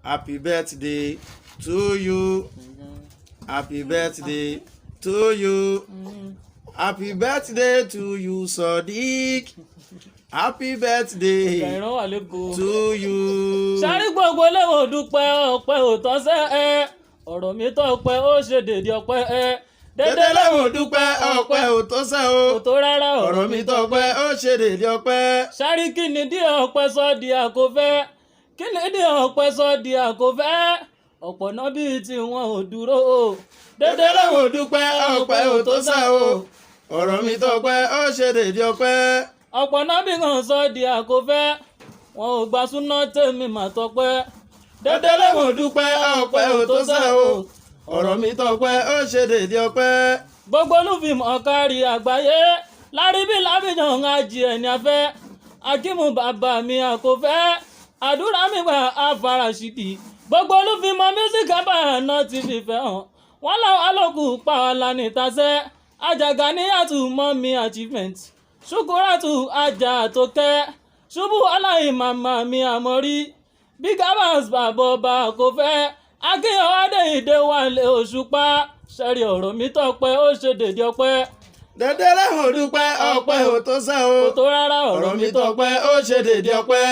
Happy birthday to you. Happy birthday to you. Happy birthday to you, Sodiq. Happy birthday to you. Sáré gbogbo léwọ̀n dúpẹ́ ọpẹ́ òtọ́sẹ́ ẹ ọ̀rọ̀ mi tọ́pẹ́ ó ṣe dèdè ọpẹ́ ẹ. Dédé léwọ̀n dúpẹ́ ọpẹ́ òtọ́sẹ́ o. Kò tó rárá Ọ̀rọ̀ mi tọ́pẹ́ ó ṣe dèdè ọpẹ́. Sáré kí ni díẹ̀ ọpẹ́ sọ di àkófẹ́ kí ni díẹ̀ ọpẹ́ sọ di àkófẹ́ ọ̀pọ̀ náà bíi tí wọn ò dúró o. Dédé léwọ̀n dúpẹ́ ọpẹ́ òtọ́sẹ́ o. Ọ̀rọ̀ mi tọ́pẹ́ ó ṣe dèdè ọpẹ́. Ọ̀pọ̀ náà bí kan sọ di àkófẹ́ wọn ò gba súná tèmi mà tọpẹ́. Dédé léwọ̀n dúpẹ́ ọpẹ́ òtọ́sẹ́ o. Ọ̀rọ̀ mi tọ́pẹ́ ó ṣe dèdè ọpẹ́. Gbogbo olúfimọ̀ kárí àgbáyé láríbí lábìyàn ajì ẹni afẹ́ akímù bàbá mi àkófẹ́ àdúrà mi gbà àfarasídì gbogbo olúfimọ̀ music empire náà ti fìfẹ́ hàn wọ́n láwọn alókù pa ọ̀la nìtasẹ́ àjàgà níyàtú mọ́ mi achievement ṣùkúràtù ajá àtòkẹ́ ṣubú aláì màmá mi àmọ́rí big abas bàbá ọba àkófẹ́ akínyànwádé ìdẹ́wàlẹ̀ òṣùpá sẹ́rí ọ̀rọ̀ mi tọ́pẹ́ ó ṣe dèdè ọpẹ́. Dédé léwọ̀n dúpẹ́ ọpẹ́ òtọ́sẹ́ o. Kò tó rárá Ọ̀rọ̀ mi tọ́pẹ́ ó ṣe dèdè ọpẹ́.